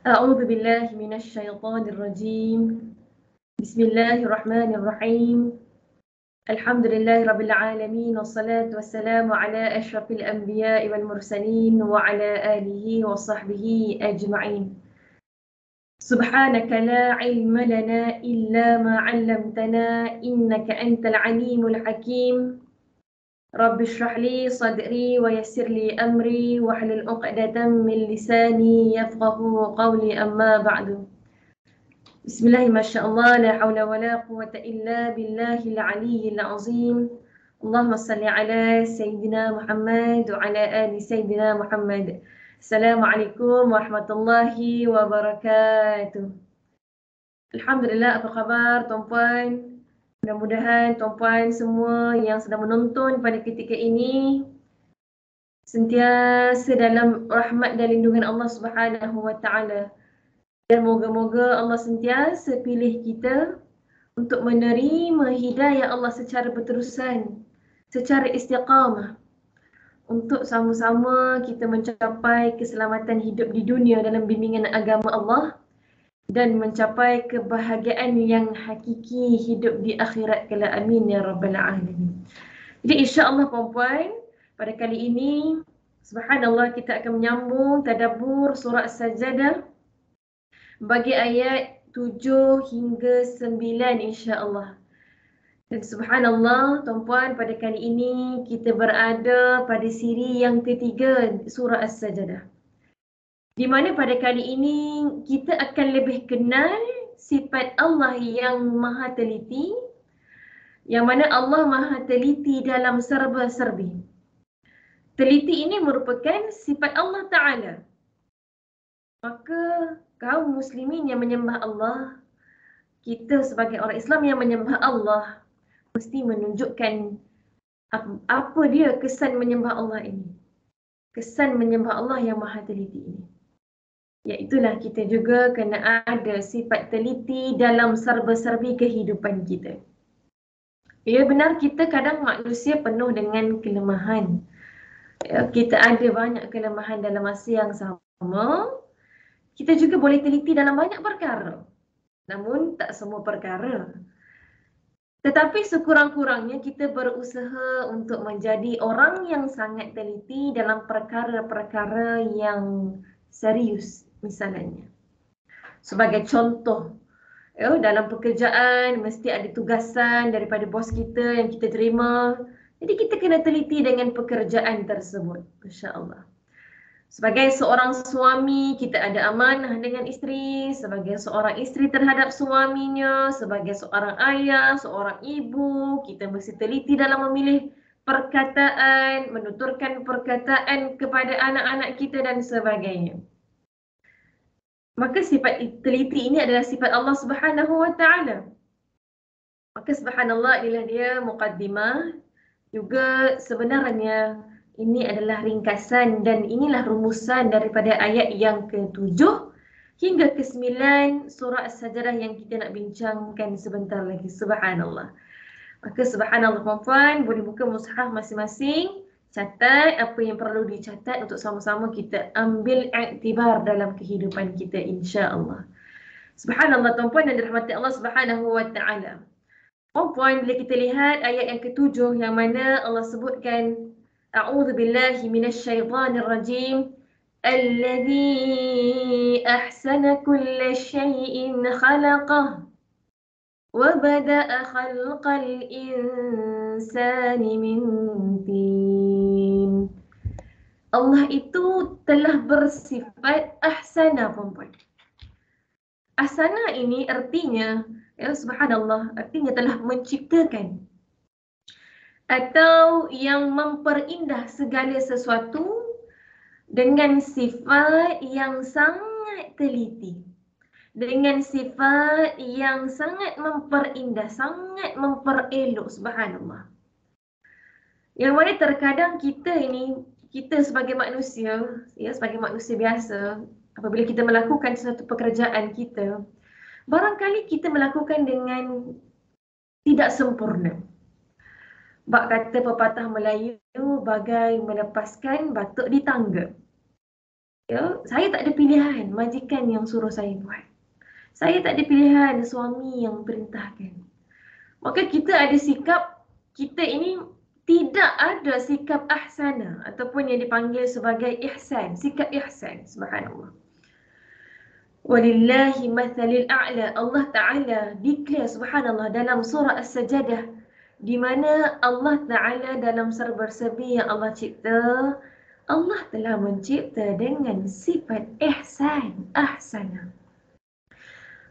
أعوذ بالله من الشيطان الرجيم. بسم الله الرحمن الرحيم. الحمد لله رب العالمين، والصلاة والسلام على أشرف الأنبياء والمرسلين وعلى آله وصحبه أجمعين. سبحانك لا علم لنا إلا ما علمتنا إنك أنت العليم الحكيم. رب اشرح لي صدري ويسر لي أمري واحلل عقدة من لساني يفقه قولي، أما بعد. بسم الله ما شاء الله، لا حول ولا قوة إلا بالله العلي العظيم. اللهم صل على سيدنا محمد وعلى آل سيدنا محمد. السلام عليكم ورحمة الله وبركاته. Alhamdulillah, apa khabar tuan-puan? Mudah-mudahan tuan-puan semua yang sedang menonton pada ketika ini sentiasa dalam rahmat dan lindungan Allah Subhanahu wa taala. Dan moga-moga Allah sentiasa pilih kita untuk menerima hidayah Allah secara berterusan, secara istiqamah, untuk sama-sama kita mencapai keselamatan hidup di dunia dalam bimbingan agama Allah dan mencapai kebahagiaan yang hakiki hidup di akhirat kelak. Amin ya rabbal alamin. Jadi insya-Allah puan-puan, pada kali ini subhanallah kita akan menyambung tadabbur surah As-Sajdah bagi ayat 7 hingga 9 insya-Allah. Dan subhanallah tuan-puan, pada kali ini kita berada pada siri yang ketiga surah As-Sajdah, di mana pada kali ini kita akan lebih kenal sifat Allah yang maha teliti, yang mana Allah maha teliti dalam serba-serbi. Teliti ini merupakan sifat Allah Ta'ala. Maka kaum muslimin yang menyembah Allah, kita sebagai orang Islam yang menyembah Allah, mesti menunjukkan apa dia kesan menyembah Allah ini. Kesan menyembah Allah yang maha teliti ini, iaitulah kita juga kena ada sifat teliti dalam serba-serbi kehidupan kita. Ya benar, kita kadang manusia penuh dengan kelemahan. Ya, kita ada banyak kelemahan dalam masa yang sama. Kita juga boleh teliti dalam banyak perkara, namun tak semua perkara. Tetapi sekurang-kurangnya kita berusaha untuk menjadi orang yang sangat teliti dalam perkara-perkara yang serius. Misalnya, sebagai contoh, dalam pekerjaan mesti ada tugasan daripada bos kita yang kita terima. Jadi kita kena teliti dengan pekerjaan tersebut, insya-Allah. Sebagai seorang suami, kita ada amanah dengan isteri. Sebagai seorang isteri terhadap suaminya, sebagai seorang ayah, seorang ibu, kita mesti teliti dalam memilih perkataan, menuturkan perkataan kepada anak-anak kita dan sebagainya. Maka sifat teliti ini adalah sifat Allah Subhanahu wa taala. Maka subhanallah, inilah dia muqaddimah. Juga sebenarnya ini adalah ringkasan dan inilah rumusan daripada ayat yang ke-7 hingga ke-9 surah As-Sajdah yang kita nak bincangkan sebentar lagi. Subhanallah. Maka subhanallah puan-puan, boleh buka mushaf masing-masing, catat apa yang perlu dicatat untuk sama-sama kita ambil iktibar dalam kehidupan kita, insya-Allah. Subhanallah tuan-puan dan dirahmati Allah Subhanahu wa taala. Puan-puan, bila kita lihat ayat yang ke-7 yang mana Allah sebutkan A'udzu billahi minasyaitonir rajim, alladzi ahsana kulla syai'in khalaqah wa bada'a khalqal insani min tin. Allah itu telah bersifat ahsana, puan-puan. Ahsana ini artinya, ya subhanallah, artinya telah menciptakan atau yang memperindah segala sesuatu dengan sifat yang sangat teliti, dengan sifat yang sangat memperindah, sangat memperelok, subhanallah. Yang mana terkadang kita sebagai manusia, ya sebagai manusia biasa, apabila kita melakukan suatu pekerjaan kita, barangkali kita melakukan dengan tidak sempurna. Bak kata pepatah Melayu, bagai melepaskan batuk di tangga. Ya, saya tak ada pilihan majikan yang suruh saya buat. Saya tak ada pilihan suami yang perintahkan. Maka kita ada sikap, kita ini tidak ada sikap ahsana ataupun yang dipanggil sebagai ihsan, sikap ihsan, subhanallah. Walillahi mathalil a'la. Allah Ta'ala declare subhanallah dalam surah As-Sajadah, di mana Allah Ta'ala dalam serba-serbi yang Allah cipta, Allah telah mencipta dengan sifat ihsan, ahsana.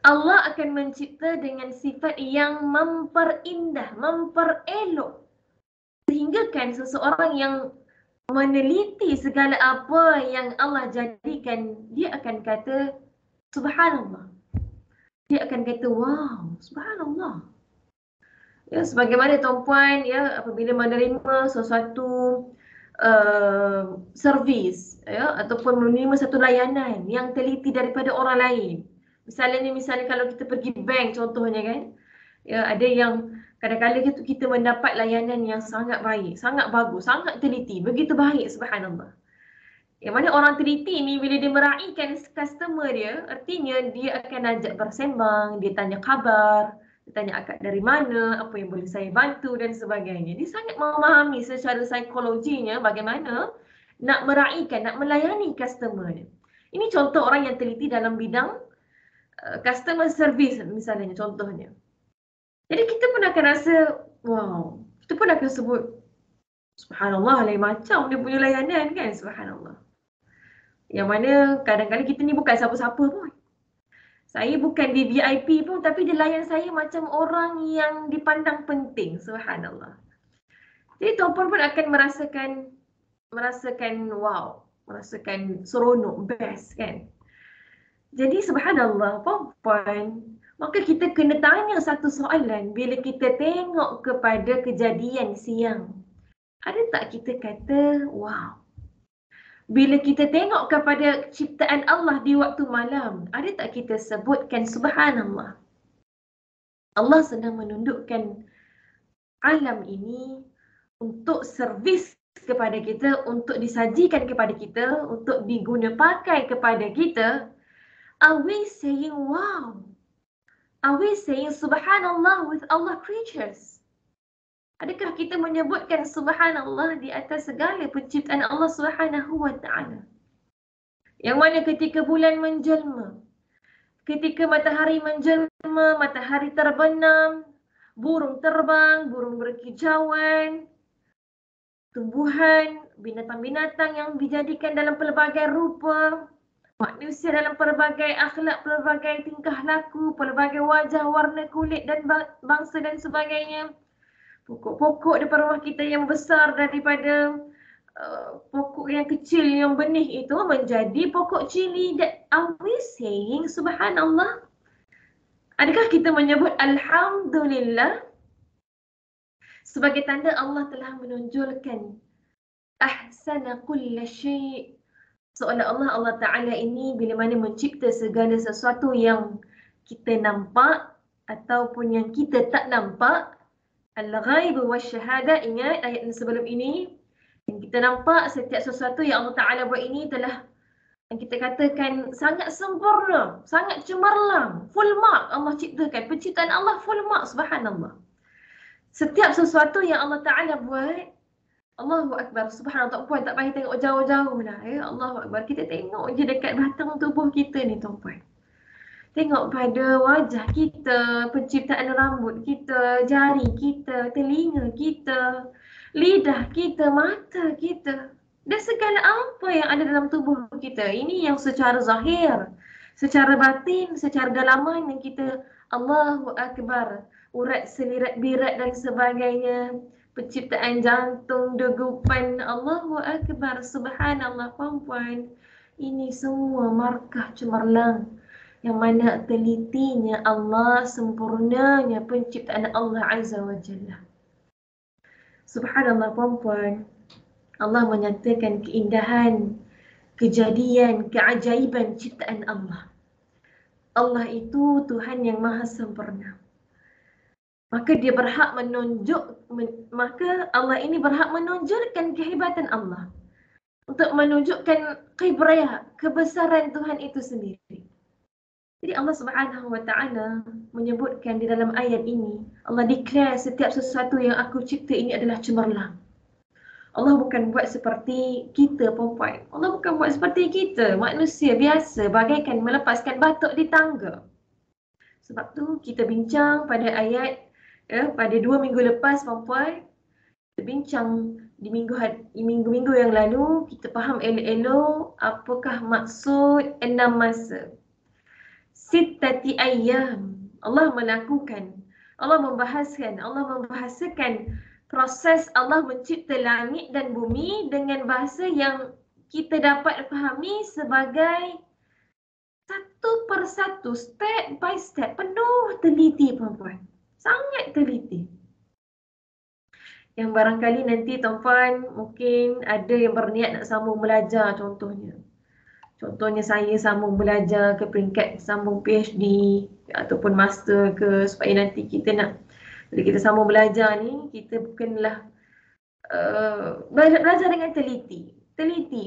Allah akan mencipta dengan sifat yang memperindah, memperelok, sehinggakan seseorang yang meneliti segala apa yang Allah jadikan, dia akan kata subhanallah. Dia akan kata wow, subhanallah. Ya, sebagaimana tuan-puan ya, apabila menerima sesuatu servis ya, ataupun menerima satu layanan yang teliti daripada orang lain. Misalnya kalau kita pergi bank contohnya kan, ya ada yang kadang-kadang kita mendapat layanan yang sangat baik, sangat bagus, sangat teliti, begitu baik subhanallah. Yang mana orang teliti ni bila dia meraihkan customer dia, artinya dia akan ajak bersembang, dia tanya khabar, dia tanya akak dari mana, apa yang boleh saya bantu dan sebagainya. Dia sangat memahami secara psikologinya bagaimana nak meraihkan, nak melayani customer dia. Ini contoh orang yang teliti dalam bidang customer service misalnya contohnya. Jadi kita pun akan rasa, wow, kita pun akan sebut, subhanallah lain macam dia punya layanan kan, subhanallah. Yang mana kadang-kadang kita ni bukan siapa-siapa pun. Saya bukan di VIP pun tapi dia layan saya macam orang yang dipandang penting, subhanallah. Jadi tuan-puan pun akan merasakan wow, merasakan seronok, best kan. Jadi subhanallah puan-puan, maka kita kena tanya satu soalan bila kita tengok kepada kejadian siang. Ada tak kita kata wow? Bila kita tengok kepada ciptaan Allah di waktu malam, ada tak kita sebutkan subhanallah? Allah sedang menundukkan alam ini untuk servis kepada kita, untuk disajikan kepada kita, untuk diguna pakai kepada kita. Are we saying wow? Are we saying subhanallah with Allah creatures? Adakah kita menyebutkan subhanallah di atas segala penciptaan Allah Subhanahu wa taala? Yang mana ketika bulan menjelma, ketika matahari menjelma, matahari terbenam, burung terbang, burung berkicauan, tumbuhan, binatang-binatang yang dijadikan dalam pelbagai rupa, manusia dalam pelbagai akhlak, pelbagai tingkah laku, pelbagai wajah, warna kulit dan bangsa dan sebagainya. Pokok-pokok depan rumah kita yang besar daripada pokok yang kecil, yang benih itu menjadi pokok cili. Are we saying subhanallah? Adakah kita menyebut alhamdulillah sebagai tanda Allah telah menonjolkan ahsana kulla syai', seolah-olah Allah Ta'ala ini bila mana mencipta segala sesuatu yang kita nampak ataupun yang kita tak nampak. Al-ghaib wa syahada, ingat ayat sebelum ini, yang kita nampak setiap sesuatu yang Allah Ta'ala buat ini telah yang kita katakan sangat sempurna, sangat cemerlang, full mark Allah ciptakan. Penciptaan Allah full mark, subhanallah. Setiap sesuatu yang Allah Ta'ala buat, Allahu Akbar, subhanallah. Tuan-puan tak payah tengok jauh-jauh lah. Ya, Allahu Akbar. Kita tengok je dekat batang tubuh kita ni, tuan-puan. Tengok pada wajah kita, penciptaan rambut kita, jari kita, telinga kita, lidah kita, mata kita, dan segala apa yang ada dalam tubuh kita. Ini yang secara zahir, secara batin, secara dalaman yang kita Allahu Akbar, urat selirat birat dan sebagainya, penciptaan jantung, degupan, Allahu Akbar, subhanallah puan-puan. Ini semua markah cemerlang yang mana telitinya Allah, sempurnanya penciptaan Allah Azza wa Jalla. Subhanallah puan-puan, Allah menyatakan keindahan, kejadian, keajaiban ciptaan Allah. Allah itu Tuhan yang maha sempurna. Maka dia berhak maka Allah ini berhak menonjolkan kehebatan Allah. untuk menunjukkan kibraya, kebesaran Tuhan itu sendiri. Jadi Allah Subhanahu wa taala menyebutkan di dalam ayat ini, Allah declare setiap sesuatu yang aku cipta ini adalah cemerlang. Allah bukan buat seperti kita perempuan. Allah bukan buat seperti kita, manusia biasa, bagaikan melepaskan batuk di tangga. Sebab tu kita bincang pada ayat pada 2 minggu lepas perempuan, kita bincang di minggu-minggu yang lalu, kita faham elok-elok apakah maksud 6 masa. Sittati ayyam. Allah melakukan, Allah membahasakan proses Allah mencipta langit dan bumi dengan bahasa yang kita dapat fahami sebagai satu persatu, step by step, penuh teliti perempuan. Sangat teliti. Yang barangkali nanti tuan-puan mungkin ada yang berniat nak sambung belajar contohnya. Contohnya saya sambung belajar ke peringkat sambung PhD ataupun master ke, supaya nanti kita nak, bila kita sambung belajar ni, kita bukanlah belajar dengan teliti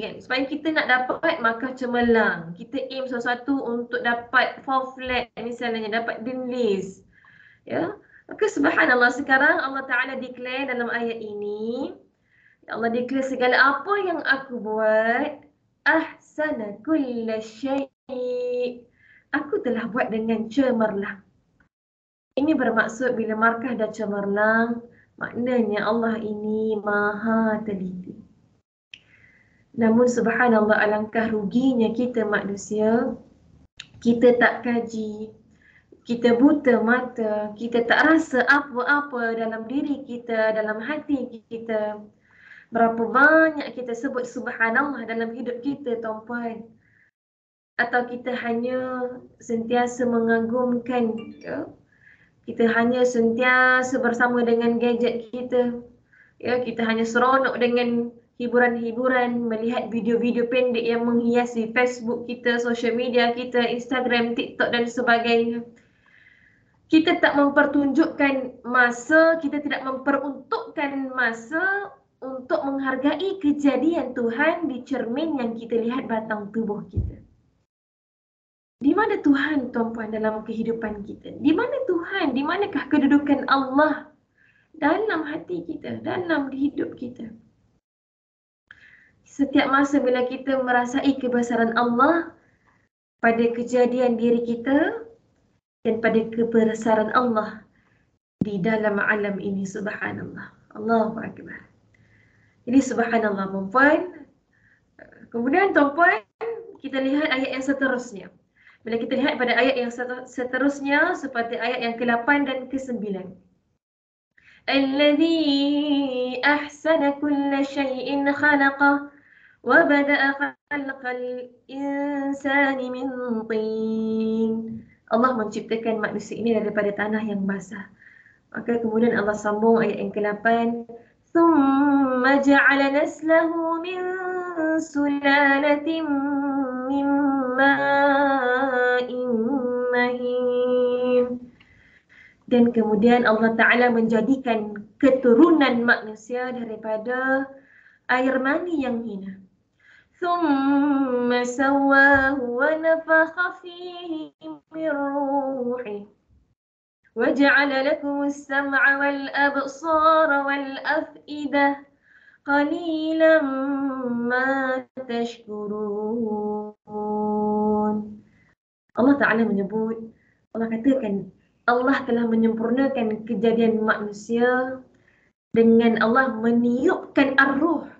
kan, supaya kita nak dapat markah cemerlang. Kita aim sesuatu untuk dapat 4 flat misalnya, dapat dean list, ya. Maka subhanallah, sekarang Allah Ta'ala declare dalam ayat ini, Allah declare segala apa yang aku buat, ahsana kulla syai', aku telah buat dengan cemerlang. Ini bermaksud bila markah dah cemerlang, maknanya Allah ini maha teliti. Namun subhanallah, alangkah ruginya kita manusia, kita tak kaji, kita buta mata, kita tak rasa apa-apa dalam diri kita, dalam hati kita. Berapa banyak kita sebut subhanallah dalam hidup kita, tuan-puan. Atau kita hanya sentiasa mengagumkan, ya? Kita hanya sentiasa bersama dengan gadget kita. Ya, kita hanya seronok dengan hiburan-hiburan, melihat video-video pendek yang menghiasi Facebook kita, social media kita, Instagram, TikTok dan sebagainya. Kita tak mempertunjukkan masa, kita tidak memperuntukkan masa untuk menghargai kejadian Tuhan di cermin yang kita lihat batang tubuh kita. Di mana Tuhan, tuan-puan, dalam kehidupan kita? Di mana Tuhan? Di manakah kedudukan Allah dalam hati kita, dalam hidup kita? Setiap masa bila kita merasai kebesaran Allah pada kejadian diri kita dan pada kebesaran Allah di dalam alam ini, subhanallah. Allahu Akbar. Jadi subhanallah, perempuan. Kemudian tuan-puan, kita lihat ayat yang seterusnya. Bila kita lihat pada ayat yang seterusnya, seperti ayat yang ke-8 dan ke-9. Alladhi ahsana kulla syai'in khalaqah wa bada'a khalqal insani min tin. Allah menciptakan manusia ini daripada tanah yang basah. Maka kemudian Allah sambung ayat yang ke-8. Thumma ja'ala naslahu min sulalatin min ma'in mahin. Dan kemudian Allah Ta'ala menjadikan keturunan manusia daripada air mani yang hina. Thumma sawwahu wa nafakha fihi min ruhi. وَجَعَلَ لَكُمُ السَّمْعَ وَالْأَبْصَارَ وَالْأَفْئِدَةَ قَلِيلًا مَا تَشْكُرُونَ. Allah Ta'ala menyebut, Allah katakan, Allah telah menyempurnakan kejadian manusia dengan Allah meniupkan ar-ruh.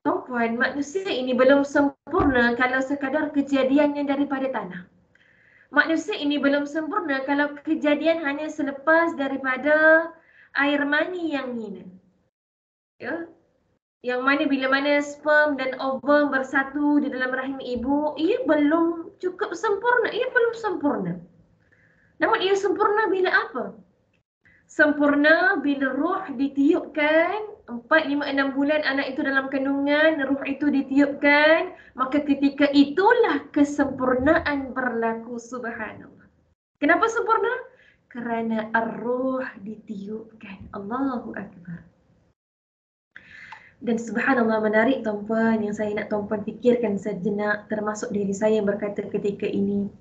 Tuan-puan, manusia ini belum sempurna kalau sekadar kejadiannya daripada tanah. Manusia ini belum sempurna kalau kejadian hanya selepas daripada air mani yang hina. Ya? Yang mana bila mana sperm dan ovum bersatu di dalam rahim ibu, ia belum cukup sempurna. Ia belum sempurna. Namun ia sempurna bila apa? Sempurna bila ruh ditiupkan, 4, 5, 6 bulan anak itu dalam kandungan, ruh itu ditiupkan, maka ketika itulah kesempurnaan berlaku, subhanallah. Kenapa sempurna? Kerana ar-ruh ditiupkan. Allahu Akbar. Dan subhanallah, menarik tuan-puan, yang saya nak tuan-puan fikirkan sejenak, termasuk diri saya yang berkata ketika ini,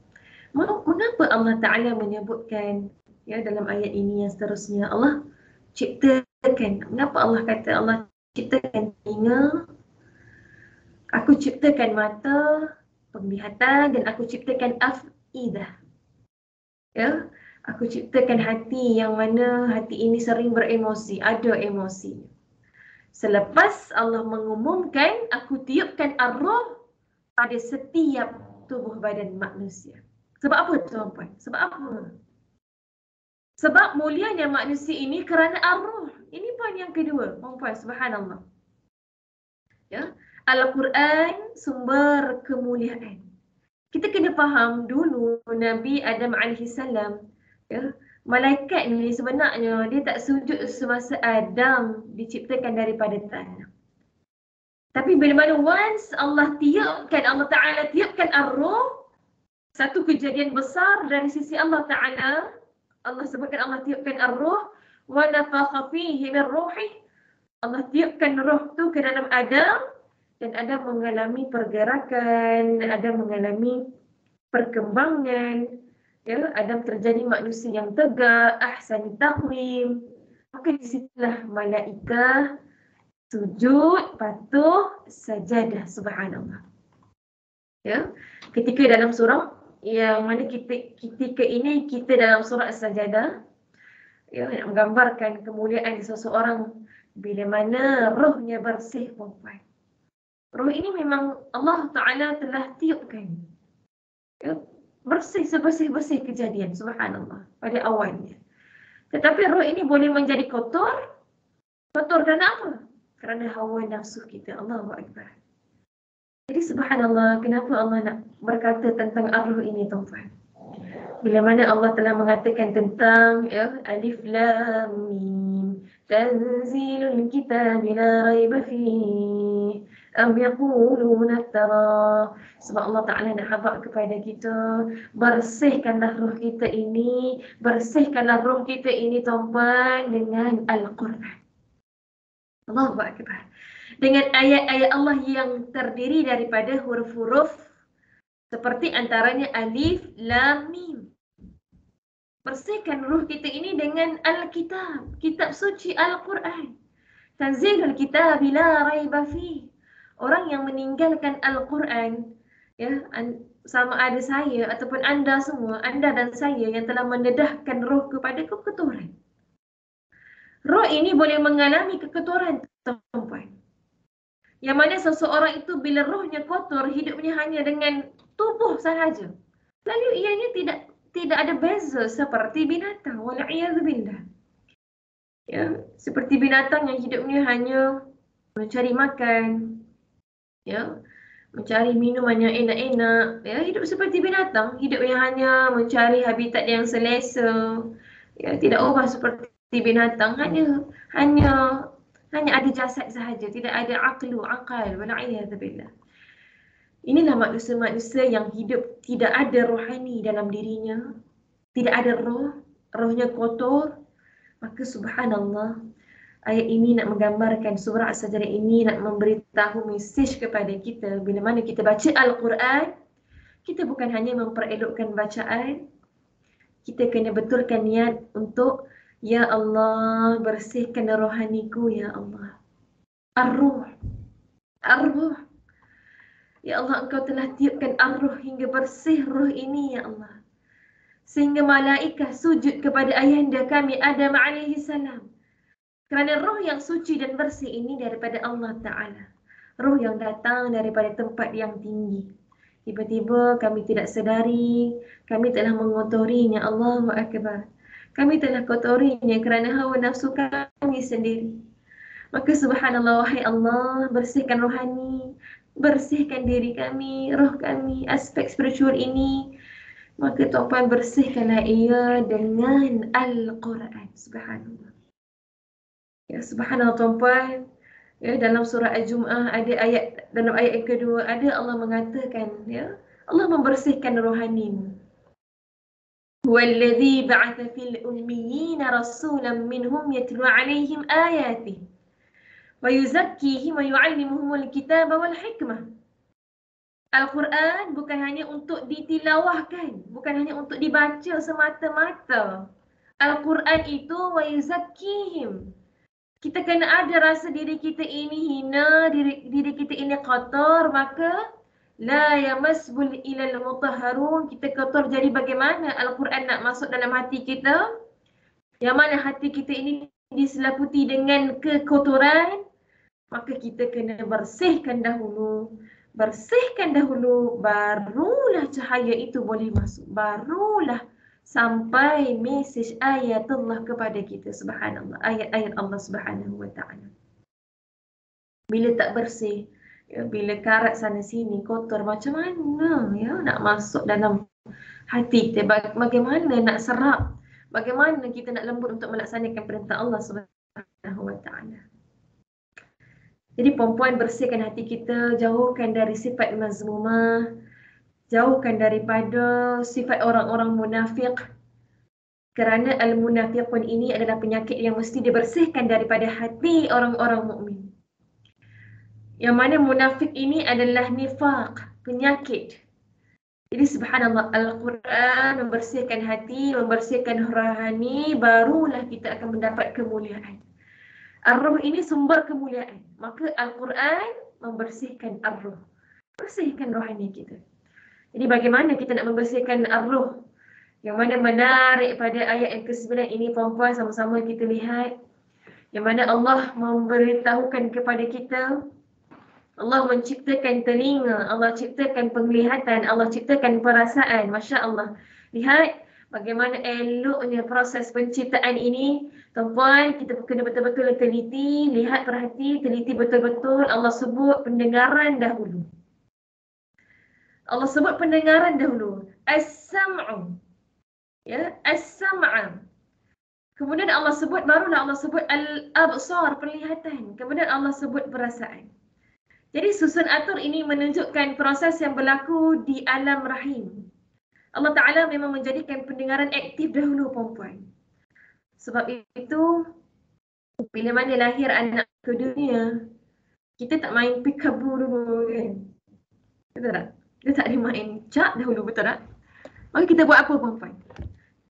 mengapa Allah Ta'ala menyebutkan dalam ayat ini yang seterusnya, Allah ciptakan, mengapa Allah kata Allah ciptakan telinga, aku ciptakan mata, penglihatan, dan aku ciptakan afidah. Aku ciptakan hati yang mana hati ini sering beremosi, ada emosi. Selepas Allah mengumumkan, aku tiupkan ar-ruh pada setiap tubuh badan manusia. Sebab apa tuan-puan? Sebab apa? Sebab mulianya manusia ini kerana ar-ruh. Ini poin yang kedua, tuan-puan, subhanallah. Al-Quran sumber kemuliaan. Kita kena faham dulu Nabi Adam AS, malaikat ni sebenarnya dia tak sujud semasa Adam diciptakan daripada tanah. Tapi bila mana once Allah Ta'ala tiupkan ar-ruh, satu kejadian besar dari sisi Allah Ta'ala, Allah sebutkan Allah tiupkan ar-ruh, wa nafakha fihi min ruhi, Allah tiupkan ruh tu ke dalam Adam, dan Adam mengalami pergerakan, Adam mengalami perkembangan, Adam terjadi manusia yang tegak, ahsan taqwim. Maka di situlah malaikah sujud, patuh, sajadah, subhanallah. Ketika dalam surah yang mana ketika ini kita dalam surah As-Sajadah, nak menggambarkan kemuliaan seseorang bila mana rohnya bersih, perempuan. Roh ini memang Allah Ta'ala telah tiupkan, bersih sebersih-bersih kejadian, subhanallah, pada awalnya. Tetapi roh ini boleh menjadi kotor. Kotor kerana apa? Kerana hawa nafsu kita. Allahu Akbar. Jadi subhanallah, kenapa Allah nak berkata tentang ar-ruh ini, tuan-tuan? Bila mana Allah telah mengatakan tentang alif lam mim, tanzilul kitab la raiba fihi, am yaquluna iftara. Sebab Allah Ta'ala nak habaq kepada kita, bersihkanlah roh kita ini, tuan-tuan, dengan Al-Quran. Allahu Akbar. Dengan ayat-ayat Allah yang terdiri daripada huruf-huruf seperti antaranya alif, lam, mim. Bersihkan ruh kita ini dengan Al-Kitab, kitab suci Al-Quran. Tanzilul kitab la raiba fi. Orang yang meninggalkan Al-Quran, sama ada saya ataupun anda semua, anda dan saya yang telah mendedahkan roh kepada kekotoran. Roh ini boleh mengalami kekotoran, tuan-puan. Yang mana seseorang itu bila rohnya kotor, hidupnya hanya dengan tubuh sahaja. Lalu ianya tidak ada beza seperti binatang. Wal'iyadzubillah. Seperti binatang yang hidupnya hanya mencari makan, mencari minuman yang enak-enak. Hidup seperti binatang, hidupnya hanya mencari habitat yang selesa. Tidak ubah seperti binatang, hanya ada jasad sahaja, tidak ada akal. Wal'iyadzubillah. Inilah manusia-manusia yang hidup tidak ada rohani dalam dirinya, tidak ada rohnya kotor. Maka subhanallah, ayat ini nak menggambarkan, surah As-Sajadah ini nak memberitahu mesej kepada kita. Bila mana kita baca Al-Quran, kita bukan hanya memperelokkan bacaan, kita kena betulkan niat untuk, ya Allah, bersihkan rohaniku, ya Allah. Ar-ruh. Ya Allah, Engkau telah tiupkan ar-ruh hingga bersih ruh ini, ya Allah. Sehingga malaikat sujud kepada ayahanda kami Adam AS. Kerana roh yang suci dan bersih ini daripada Allah Ta'ala. Roh yang datang daripada tempat yang tinggi. Tiba-tiba kami tidak sedari, kami telah mengotorinya. Allahu Akbar. Kami telah kotorinya kerana hawa nafsu kami sendiri. Maka subhanallah, wahai Allah, bersihkan rohani, bersihkan diri kami, roh kami, aspek spiritual ini. Maka tuan-puan, bersihkanlah ia dengan Al-Quran. Subhanallah. Subhanallah, tuan-puan. Dalam surah Al-Jum'ah ada ayat, dalam ayat yang kedua ada Allah mengatakan, Allah membersihkan rohanimu. Huwallazi ba'atha fil ummiyina rasulan minhum yatlu 'alaihim ayatihi Wa yuzakkihim wa yu'allimuhumul kitaba wal hikmah. Al-Quran bukan hanya untuk ditilawahkan, bukan hanya untuk dibaca semata-mata. Al-Quran itu wa yuzakkihim. Kita kena ada rasa diri kita ini hina, diri kita ini kotor, maka la yamasbul ilal mutahharun. Kita kotor, jadi bagaimana Al-Quran nak masuk dalam hati kita? Yang mana hati kita ini diselaputi dengan kekotoran, maka kita kena bersihkan dahulu. Bersihkan dahulu, barulah cahaya itu boleh masuk. Barulah sampai mesej ayat Allah kepada kita. Subhanallah. Ayat-ayat Allah Subhanahu wa ta'ala. Bila tak bersih, ya, bila karat sana sini kotor, macam mana ya nak masuk dalam hati kita? Bagaimana nak serap? Bagaimana kita nak lembut untuk melaksanakan perintah Allah Subhanahu wa ta'ala? Jadi perempuan, bersihkan hati kita, jauhkan dari sifat mazmumah, jauhkan daripada sifat orang-orang munafik. Kerana al-munafiqun ini adalah penyakit yang mesti dibersihkan daripada hati orang-orang mukmin. Yang mana munafik ini adalah nifaq, penyakit. Jadi subhanallah, Al-Quran membersihkan hati, membersihkan rohani, barulah kita akan mendapat kemuliaan. Ar-Ruh ini sumber kemuliaan. Maka Al-Quran membersihkan Ar-Ruh. Bersihkan rohani kita. Jadi bagaimana kita nak membersihkan Ar-Ruh? Yang mana menarik pada ayat yang ke-9 ini, perempuan, sama-sama kita lihat. Yang mana Allah memberitahukan kepada kita, Allah menciptakan telinga, Allah ciptakan penglihatan, Allah ciptakan perasaan. Masya Allah. Lihat bagaimana eloknya proses penciptaan ini. Tuan-puan, kita kena betul-betul teliti, lihat, perhati, teliti betul-betul. Allah sebut pendengaran dahulu. Allah sebut pendengaran dahulu. As-sam'u. Ya, as-sam'a. Kemudian Allah sebut, barulah Allah sebut al-absar, penglihatan. Kemudian Allah sebut perasaan. Jadi susun atur ini menunjukkan proses yang berlaku di alam rahim. Allah Ta'ala memang menjadikan pendengaran aktif dahulu, perempuan. Sebab itu, bila mana lahir anak ke dunia, kita tak main peekaboo dulu, kan? Betul tak? Kita tak ada main cak dahulu, betul tak? Maka kita buat apa, perempuan?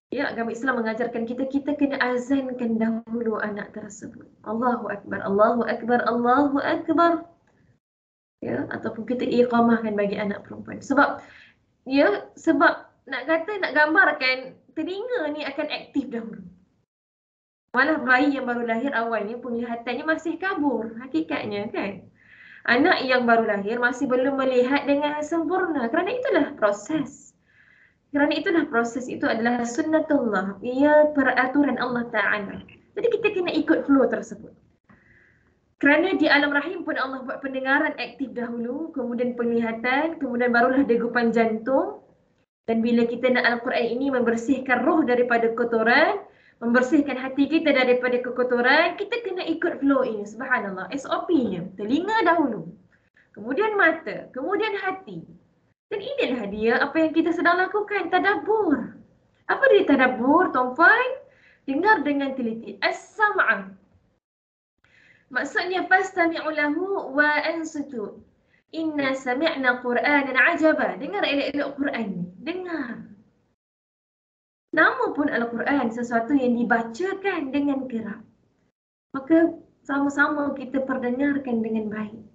Ya, agama Islam mengajarkan kita kena azankan dahulu anak tersebut. Allahu Akbar, Allahu Akbar, Allahu Akbar. Ya, ataupun kita iqamahkan bagi anak perempuan. Sebab nak kata, nak gambarkan, telinga ni akan aktif dahulu. Malah bayi yang baru lahir awalnya penglihatannya masih kabur, hakikatnya, kan? Anak yang baru lahir masih belum melihat dengan sempurna. Kerana itulah proses. Itu adalah sunnatullah. Ia peraturan Allah Ta'ala. Jadi kita kena ikut flow tersebut. Kerana di alam rahim pun Allah buat pendengaran aktif dahulu, kemudian penglihatan, kemudian barulah degupan jantung. Dan bila kita nak Al-Quran ini membersihkan roh daripada kotoran, membersihkan hati kita daripada kekotoran, kita kena ikut flow ini. Subhanallah. SOP-nya. Telinga dahulu. Kemudian mata. Kemudian hati. Dan inilah dia apa yang kita sedang lakukan. Tadabbur. Apa dia tadabbur, tuan-puan? Dengar dengan teliti. As-sam'a. Maksudnya, fastami'u lahu wa ansitu. Inna sami'na Qur'anan ajaba. Dengar elok-elok Quran ni. Dengar. Nama pun Al-Quran, sesuatu yang dibacakan dengan kerap. Maka sama-sama kita perdengarkan dengan baik.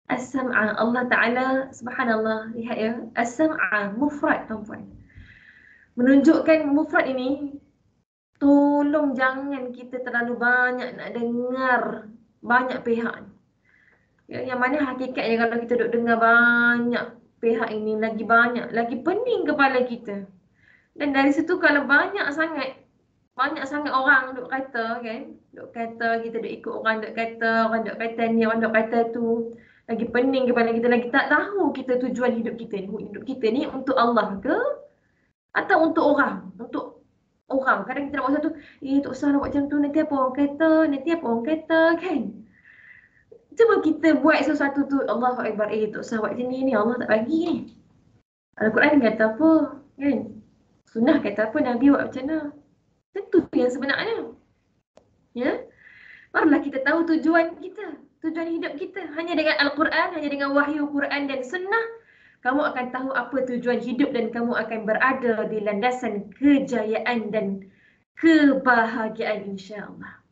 As-sam'a, Allah Ta'ala, subhanallah, lihat ya. As-sam'a, mufrad, tuan-puan. Menunjukkan mufrad ini, tolong jangan kita terlalu banyak nak dengar banyak pihak. Ya, yang mana hakikatnya kalau kita duduk dengar banyak pihak ini, lagi banyak, lagi pening kepala kita. Dan dari situ kalau banyak sangat orang duk kata, kan, duk kata, kita duk ikut orang duk kata ni, orang duk kata tu, lagi pening kepala kita, lagi tak tahu kita tujuan hidup kita ni untuk Allah ke atau untuk orang. Kadang kita nak buat satu, tak usah nak buat macam tu, nanti apa orang kata, kan. Cuba kita buat sesuatu tu, Allahu Akbar, tak usah buat macam ni, Allah tak bagi ni. Al-Quran kata apa, kan? Sunnah kata apa, Nabi buat macam mana. Tentu yang sebenarnya. Ya. Barulah kita tahu tujuan kita. tujuan hidup kita. Hanya dengan Al-Quran, hanya dengan wahyu Quran dan sunnah, kamu akan tahu apa tujuan hidup dan kamu akan berada di landasan kejayaan dan kebahagiaan insya-Allah.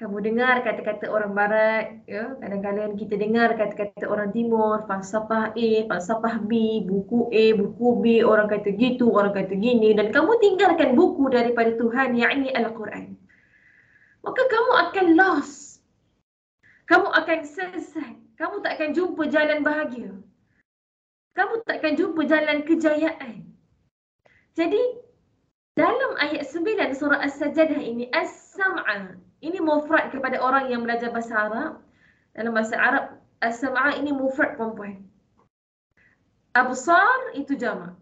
Kamu dengar kata-kata orang barat, ya, kadang-kadang kita dengar kata-kata orang timur, falsafah A, falsafah B, buku A, buku B, orang kata gitu, orang kata gini, dan kamu tinggalkan buku daripada Tuhan, yakni Al-Quran. Maka kamu akan lost. Kamu akan sesat. Kamu tak akan jumpa jalan bahagia. Kamu tak akan jumpa jalan kejayaan. Jadi, dalam ayat 9 surah As-Sajdah ini, As-Sam'a, ini mufrad kepada orang yang belajar bahasa Arab. Dalam bahasa Arab, As-Sam'a ini mufrad perempuan. Absar itu jamak.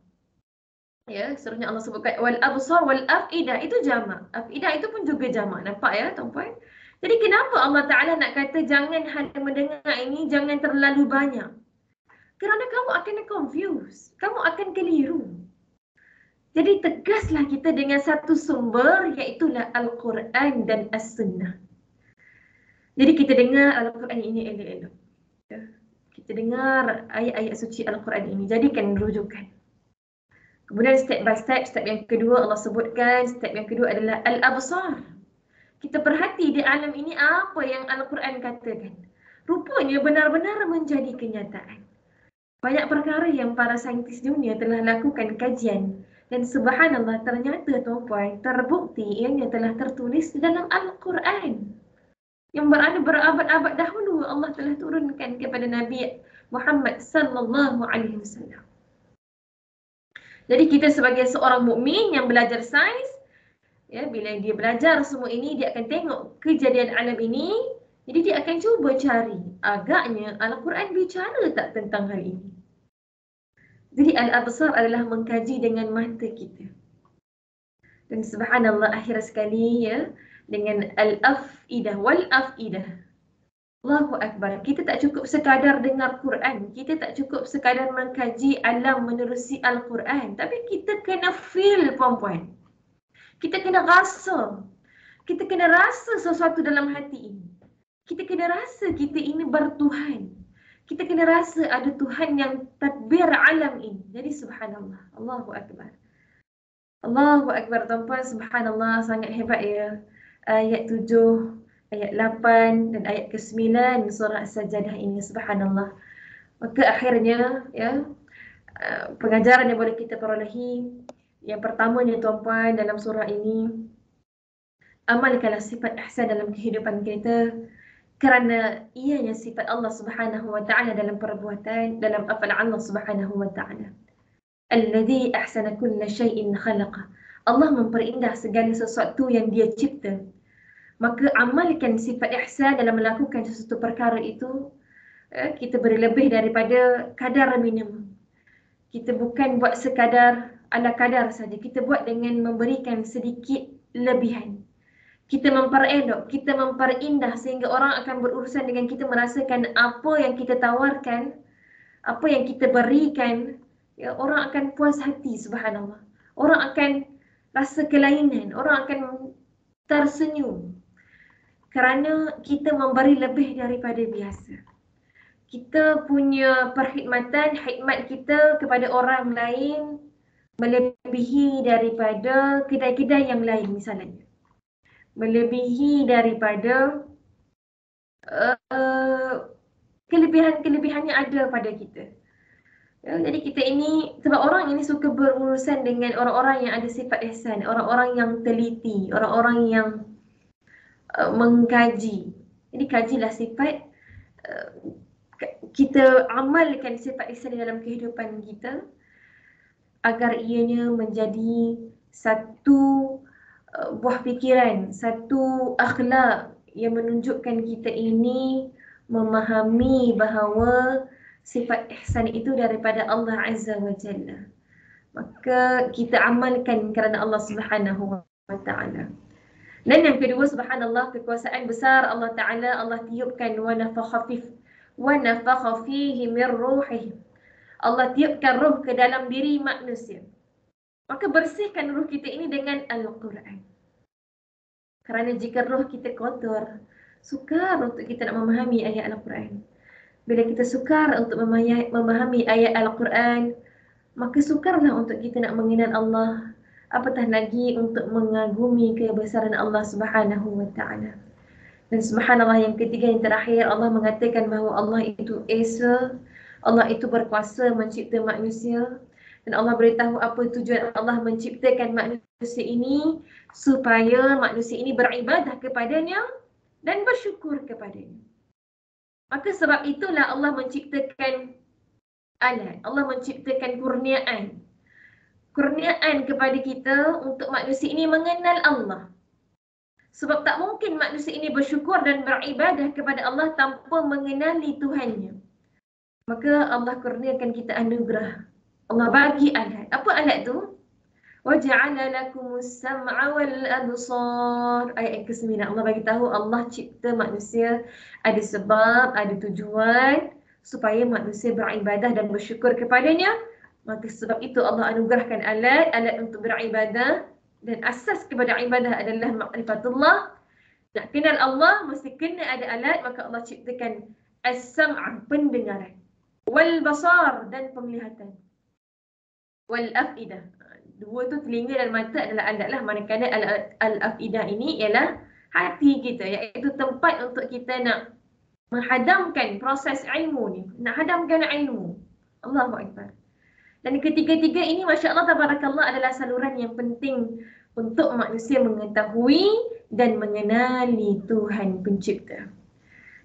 Ya, seterusnya Allah sebutkan wal absar wal afidah itu jamak. Afidah itu pun juga jamak. Nampak ya, tuan-puan? Jadi kenapa Allah Ta'ala nak kata jangan hanya mendengar ini, jangan terlalu banyak? Kerana kamu akan confused. Kamu akan keliru. Jadi tegaslah kita dengan satu sumber, iaitulah Al-Quran dan As-Sunnah. Jadi kita dengar Al-Quran ini elok-elok. Ya. Kita dengar ayat-ayat suci Al-Quran ini. Jadikan rujukan. Kemudian step by step, step yang kedua Allah sebutkan, step yang kedua adalah Al-Absar. Kita perhati di alam ini apa yang Al-Quran katakan. Rupanya benar-benar menjadi kenyataan. Banyak perkara yang para saintis dunia telah lakukan kajian. Dan subhanallah ternyata tuan-puan terbukti ianya telah tertulis di dalam Al-Quran. Yang berada berabad-abad dahulu Allah telah turunkan kepada Nabi Muhammad sallallahu alaihi wasallam. Jadi kita sebagai seorang mukmin yang belajar sains, ya, bila dia belajar semua ini, dia akan tengok kejadian alam ini, jadi dia akan cuba cari, agaknya Al-Quran bicara tak tentang hal ini. Jadi Al-Absar adalah mengkaji dengan mata kita. Dan subhanallah akhir sekali, ya, dengan Al-Afidah wal-Afidah. Allahu Akbar. Kita tak cukup sekadar dengar Quran. Kita tak cukup sekadar mengkaji alam menerusi Al-Quran. Tapi kita kena feel, puan-puan. Kita kena rasa. Kita kena rasa sesuatu dalam hati ini. Kita kena rasa kita ini bertuhan. Kita kena rasa ada Tuhan yang tadbir alam ini. Jadi subhanallah. Allahu Akbar. Allahu Akbar, tuan-puan. Subhanallah, sangat hebat ya. Ayat 7, ayat 8 dan ayat ke-9 surah As-Sajdah ini. Subhanallah. Maka akhirnya, ya, pengajaran yang boleh kita perolehi. Yang pertamanya, tuan-puan, dalam surah ini, amalkanlah sifat ihsan dalam kehidupan kita. Kerana ianya sifat Allah Subhanahu wa taala dalam perbuatan, dalam afal Allah Subhanahu wa taala. Alladzi ahsana kulla syai'in khalaqa. Allah memperindah segala sesuatu yang Dia cipta. Maka amalkan sifat ihsan dalam melakukan sesuatu perkara itu. Kita beri lebih daripada kadar minimum. Kita bukan buat sekadar ala kadar saja. Kita buat dengan memberikan sedikit lebihan. Kita memperelok, kita memperindah sehingga orang akan berurusan dengan kita merasakan apa yang kita tawarkan, apa yang kita berikan, ya, orang akan puas hati, subhanallah. Orang akan rasa kelainan, orang akan tersenyum kerana kita memberi lebih daripada biasa. Kita punya perkhidmatan, khidmat kita kepada orang lain melebihi daripada kedai-kedai yang lain misalnya. Melebihi daripada kelebihan-kelebihannya ada pada kita. Ya, jadi kita ini, sebab orang ini suka berurusan dengan orang-orang yang ada sifat ihsan, orang-orang yang teliti, orang-orang yang mengkaji. Jadi kajilah sifat, kita amalkan sifat ihsan dalam kehidupan kita agar ianya menjadi satu buah fikiran, satu akhlak yang menunjukkan kita ini memahami bahawa sifat ihsan itu daripada Allah Azza wa Jalla. Maka kita amalkan kerana Allah Subhanahu wa Ta'ala. Dan yang kedua, subhanallah, kekuasaan besar Allah Ta'ala, Allah tiupkan wa nafakha fihi min ruhihi. Allah tiupkan ruh ke dalam diri manusia. Maka bersihkan ruh kita ini dengan Al-Quran. Kerana jika ruh kita kotor, Sukar untuk kita nak memahami ayat Al-Quran. Bila kita sukar untuk memahami ayat Al-Quran, maka sukarlah untuk kita nak mengenal Allah. Apatah lagi untuk mengagumi kebesaran Allah Subhanahu wa taala. Dan subhanallah, yang ketiga, yang terakhir, Allah mengatakan bahawa Allah itu Esa, Allah itu berkuasa mencipta manusia. Dan Allah beritahu apa tujuan Allah menciptakan manusia ini, supaya manusia ini beribadah kepadanya dan bersyukur kepadanya. Maka sebab itulah Allah menciptakan alat, Allah menciptakan kurniaan. Kurniaan kepada kita untuk manusia ini mengenal Allah. Sebab tak mungkin manusia ini bersyukur dan beribadah kepada Allah tanpa mengenali Tuhannya. Maka Allah kurniakan kita anugerah. Allah bagi alat. Apa alat tu? وَجَعَلَ لَكُمُ السَّمْعَ وَالْأَبْصَارَ. Ayat ke-9. Allah bagi tahu Allah cipta manusia ada sebab, ada tujuan supaya manusia beribadah dan bersyukur kepadanya. Maka sebab itu Allah anugerahkan alat untuk beribadah. Dan asas kepada ibadah adalah ma'rifatullah. Nak kenal Allah mesti kena ada alat. Maka Allah ciptakan as-sam'a, pendengaran, wal basar, dan penglihatan, wal afidah. Dua tu, telinga dan mata adalah alat lah. Manakala al-afidah ini ialah hati kita, iaitu tempat untuk kita nak menghadamkan proses ilmu ni, nak hadamkan ilmu. Allahu Akbar. Dan ketiga-tiga ini, Masya Allah, Tabarakallah, adalah saluran yang penting untuk manusia mengetahui dan mengenali Tuhan Pencipta.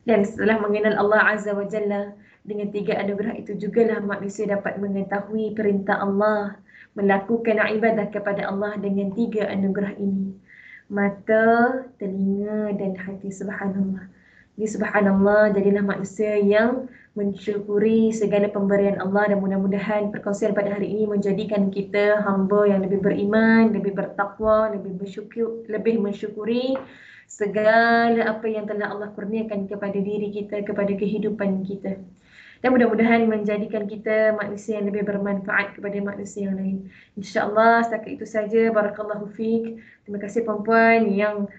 Dan setelah mengenal Allah Azza wa Jalla, dengan tiga anugerah itu jugalah manusia dapat mengetahui perintah Allah, melakukan ibadah kepada Allah dengan tiga anugerah ini. Mata, telinga, dan hati. Subhanallah. Jadi subhanallah, jadilah manusia yang mensyukuri segala pemberian Allah. Dan mudah-mudahan perkongsian pada hari ini menjadikan kita hamba yang lebih beriman, lebih bertakwa, lebih mensyukuri segala apa yang telah Allah kurniakan kepada diri kita, kepada kehidupan kita. Dan mudah-mudahan menjadikan kita manusia yang lebih bermanfaat kepada manusia yang lain. InsyaAllah setakat itu saja. Barakallahu fiik. Terima kasih puan-puan yang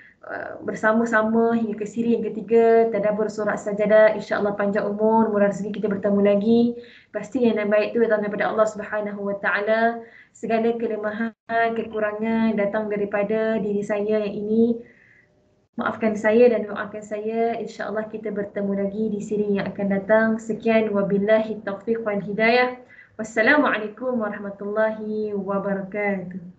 bersama-sama hingga ke siri yang ketiga tadabbur surah Sajadah. InsyaAllah panjang umur, murah rezeki, kita bertemu lagi. Pasti yang baik itu datang daripada Allah Subhanahu wa taala. Segala kelemahan, kekurangan datang daripada diri saya yang ini. Maafkan saya dan doakan saya. InsyaAllah kita bertemu lagi di siri yang akan datang. Sekian, wabillahi taufiq wal hidayah. Wassalamualaikum warahmatullahi wabarakatuh.